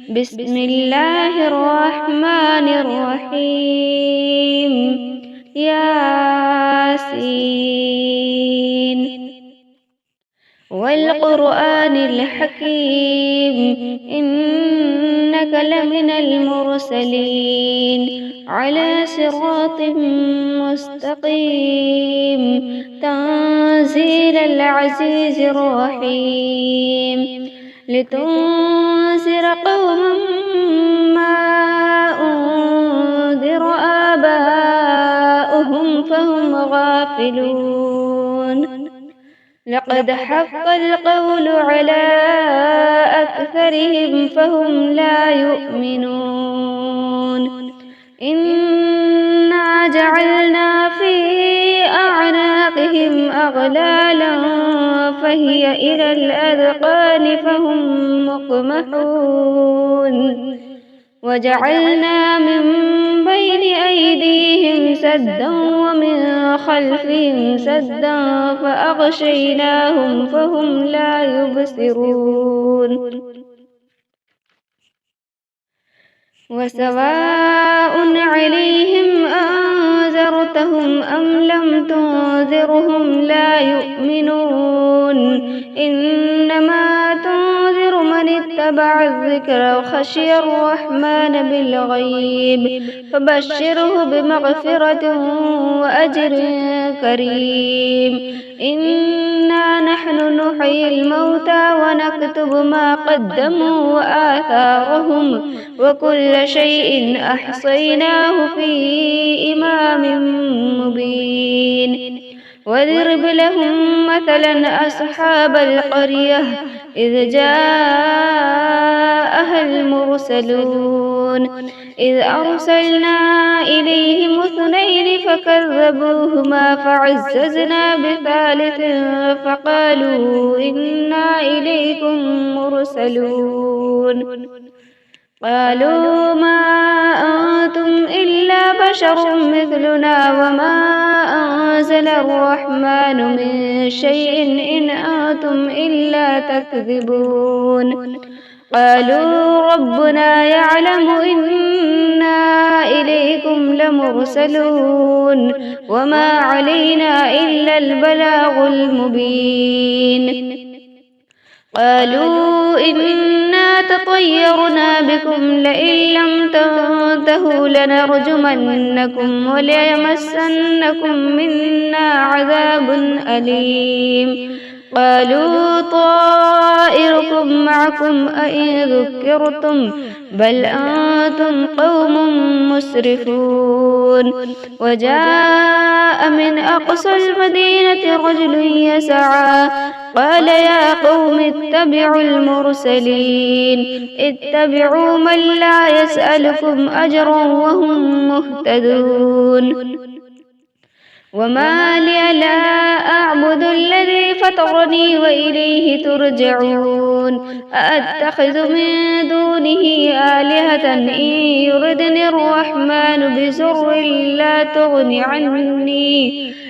بسم الله الرحمن الرحيم. ياسين والقرآن الحكيم، إنك لمن المرسلين على صراط مستقيم، تنزيل العزيز الرحيم، لتنذر قوما ما أنذر آباؤهم فهم غافلون. لقد حق القول على أكثرهم فهم لا يؤمنون. إنا جعلنا في أعناقهم أغلالا فهي إلى الأذقان فهم مقمحون. وجعلنا من بين أيديهم سدا ومن خلفهم سدا فأغشيناهم فهم لا يبصرون. وسواء عليهم أنذرتهم أم لم تنذرهم لا يؤمنون. إنما تنذر من اتبع الذكر وخشي الرحمن بالغيب فبشره بمغفرة وأجر كريم. إنا نحن نحيي الموتى ونكتب ما قدموا وآثارهم وكل شيء أحصيناه في إمام مبين. واضرب لهم مثلا أصحاب القرية إذ جاءها المرسلون إذ أرسلنا إليهم اثنين فكذبوهما فعززنا بثالث فقالوا إنا إليكم مرسلون. قالوا ما أنتم إلا بشر مثلنا وما أنزل الرحمن من شيء إن أنتم إلا تكذبون. قالوا ربنا يعلم إنا إليكم لمرسلون وما علينا إلا البلاغ المبين. قالوا إنا تطيرنا بكم لئن لم تنتهوا لنرجمنكم وليمسنكم منا عذاب أليم. قالوا طائركم معكم أئن ذكرتم بل أنتم قوم مسرفون. وجاء من أقصى المدينة رجل يسعى قال يا قوم اتبعوا المرسلين اتبعوا من لا يسألكم أجرا وهم مهتدون. وما لي لا أعبد الذي فطرني وإليه ترجعون. أأتخذ من دونه آلهة إن يردني الرحمن بضر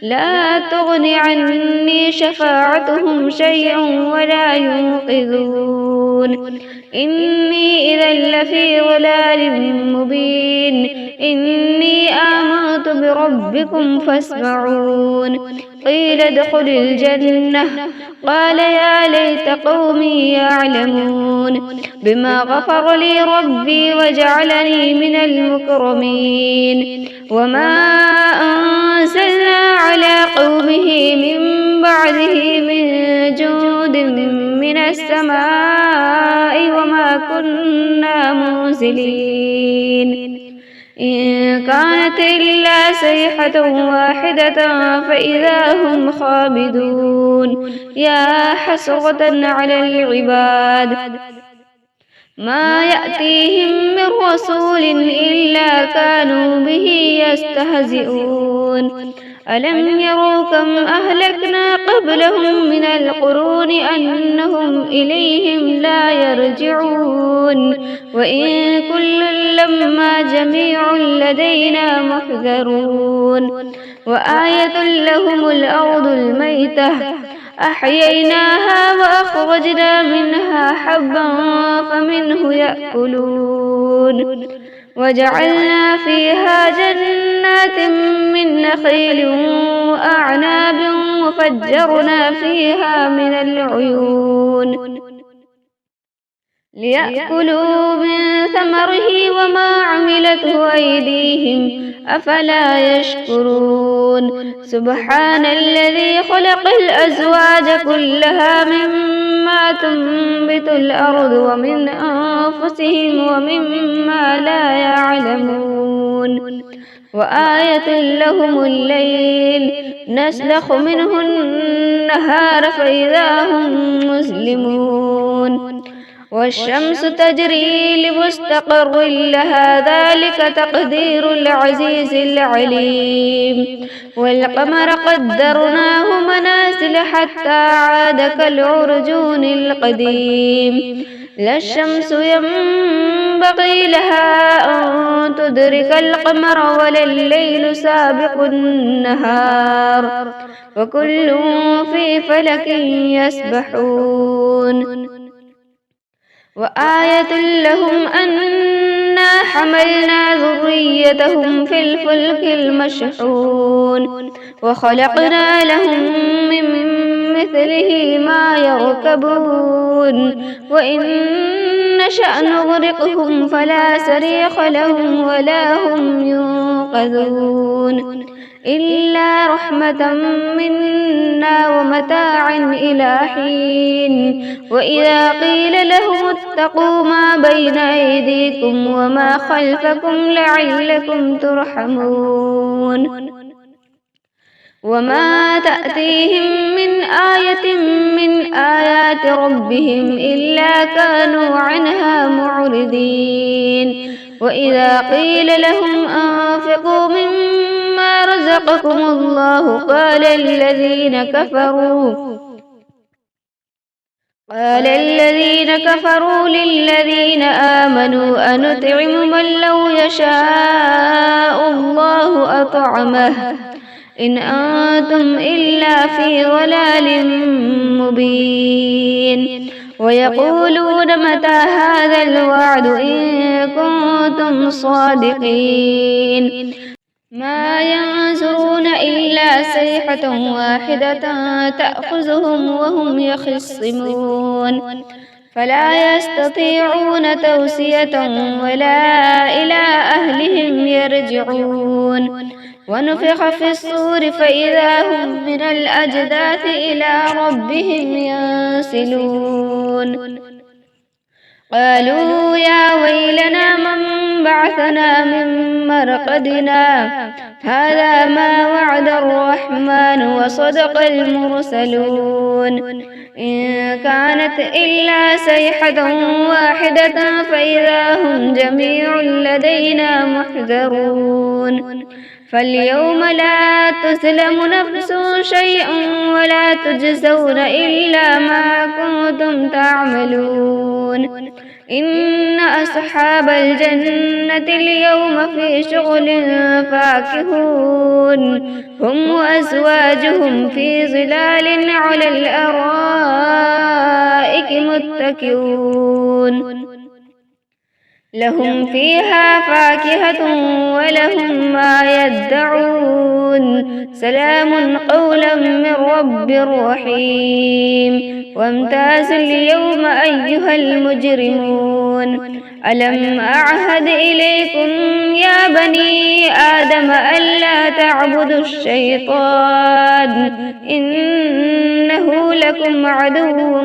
لا تغن عني شفاعتهم شيئا ولا ينقذون. إني إذا لفي ضلال مبين. إني آمنت بربكم فاسمعون. قيل ادخل الجنة قال يا ليت قومي يعلمون بما غفر لي ربي وجعلني من المكرمين. وما أنزلنا على قومه من بعده من جند من السماء وما كنا منزلين. إن كانت إلا صيحة واحدة فإذا هم خامدون. يا حسرة على العباد ما يأتيهم من رسول إلا كانوا به يستهزئون. ألم يروا كم أهلكنا قبلهم من القرون أنهم إليهم لا يرجعون. وإن كل لما جميع لدينا محذرون. وآية لهم الأرض الميتة أحييناها وأخرجنا منها حبا فمنه يأكلون وجعلنا فيها جنات من نخيل وأعناب وفجرنا فيها من العيون ليأكلوا من ثمره وما عملته أيديهم أفلا يشكرون سبحان الذي خلق الأزواج كلها مما تنبت الأرض ومن أنفسهم ومما لا يعلمون وآية لهم الليل نسلخ منه النهار فإذا هم مسلمون والشمس تجري لمستقر لها ذلك تقدير العزيز العليم والقمر قدرناه منازل حتى عاد كالعرجون القديم لا الشمس ينبغي لها أن تدرك القمر ولا الليل سابق النهار وكل في فلك يسبحون وآية لهم أنا حملنا ذريتهم في الفلك المشحون وخلقنا لهم من مثله ما يركبون وإن نشأ نغرقهم فلا صريخ لهم ولا هم ينقذون إلا رحمة منا ومتاعا إلى حين وإذا قيل لهم اتقوا ما بين أيديكم وما خلفكم لعلكم ترحمون وما تأتيهم من آية من آيات ربهم إلا كانوا عنها معرضين وإذا قيل لهم أنفقوا مما رزقكم الله قال الذين كفروا للذين آمنوا أنطعم من لو يشاء الله أطعمه إن أنتم إلا في ضلال مبين ويقولون متى هذا الوعد إن كنتم صادقين ما ينظرون إلا صيحة واحدة تأخذهم وهم يخصمون فلا يستطيعون توصية ولا إلى أهلهم يرجعون ونفخ في الصور فإذا هم من الأجداث إلى ربهم ينسلون قالوا يا ويلنا من بعثنا من مرقدنا هذا ما وعد الرحمن وصدق المرسلون إن كانت إلا صيحة واحدة فإذا هم جميع لدينا محذرون فاليوم لا تظلم نفس شيئا ولا تجزون إلا ما كنتم تعملون إن أصحاب الجنة اليوم في شغل فاكهون هم وأزواجهم في ظلال على الأرائك متكئون لهم فيها فاكهة ولهم ما يدعون سلام قولا من رب رحيم وامتازوا اليوم أيها المجرمون ألم أعهد إليكم يا بني آدم ألا تعبدوا الشيطان إنه لكم عدو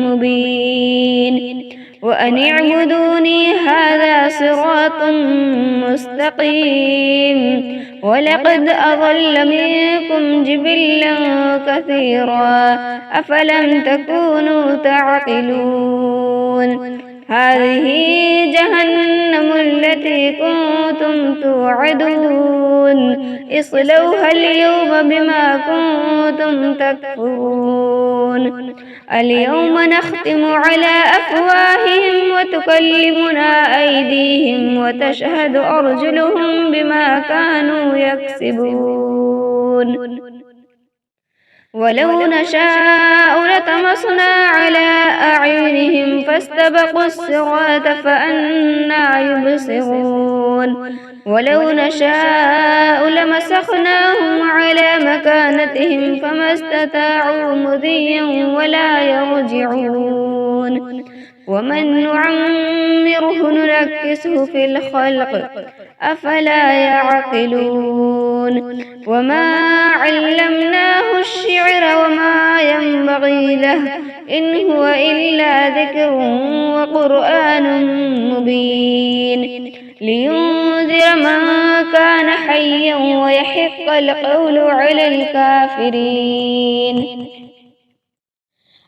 مبين وأن اعبدوني هذا صراط مستقيم ولقد أضل منكم جبلا كثيرا أفلم تكونوا تعقلون هذه جهنم التي كنتم توعدون اصلوها اليوم بما كنتم تكفرون اليوم نختم على أفواههم وتكلمنا أيديهم وتشهد أرجلهم بما كانوا يكسبون ولو نشاء لطمسنا على أعينهم فاستبقوا الصراط فأنى يبصرون ولو نشاء لمسخناهم على مكانتهم فما استطاعوا مضيا ولا يرجعون ومن نعمره ننكسه في الخلق أفلا يعقلون وما علمناه الشعر وما ينبغي له إن هو إلا ذكر وقرآن مبين لينذر من كان حيا ويحق القول على الكافرين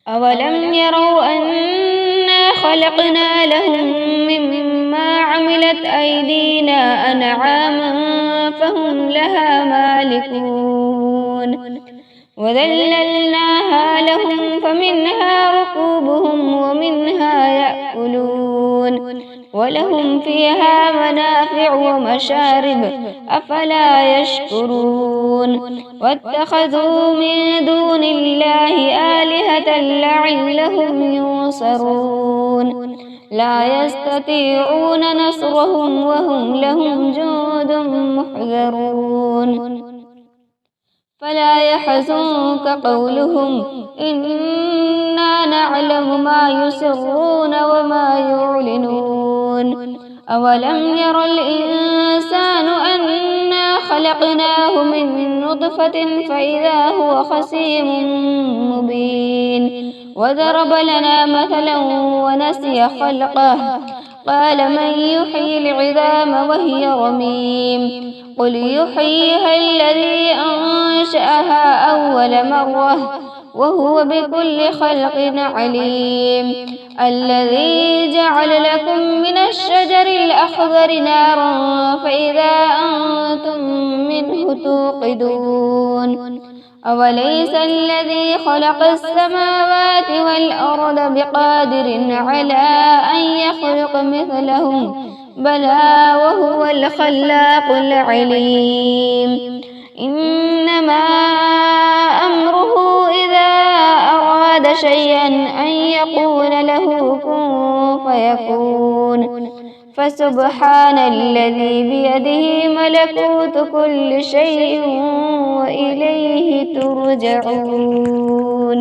أولم يروا أنا خلقنا لهم مما عملت أيدينا أنعاما فهم لها مالكون وذللناها لهم فمنها ركوبهم ومنها يأكلون ولهم فيها منافع ومشارب أفلا يشكرون واتخذوا من دون الله آلهة لعلهم ينصرون لا يستطيعون نصرهم وهم لهم جند محضرون فلا يحزنك قولهم إنا نعلم ما يسرون وما يعلنون أولم ير الإنسان أنا خلقناه من نطفة فإذا هو خصيم مبين وضرب لنا مثلا ونسي خلقه قال من يحيي العظام وهي رميم قل يحييها الذي أنشأها أول مرة وهو بكل خلق عليم الذي جعل لكم من الشجر الأخضر نارا فإذا أنتم منه توقدون أوليس الذي خلق السماوات والأرض بقادر على أن يخلق مثلهم بلى وهو الخلاق العليم إنما أمره إذا أراد شيئا أن يقول له كن فيكون فسبحان الذي بيده ملكوت كل شيء وإليه ترجعون.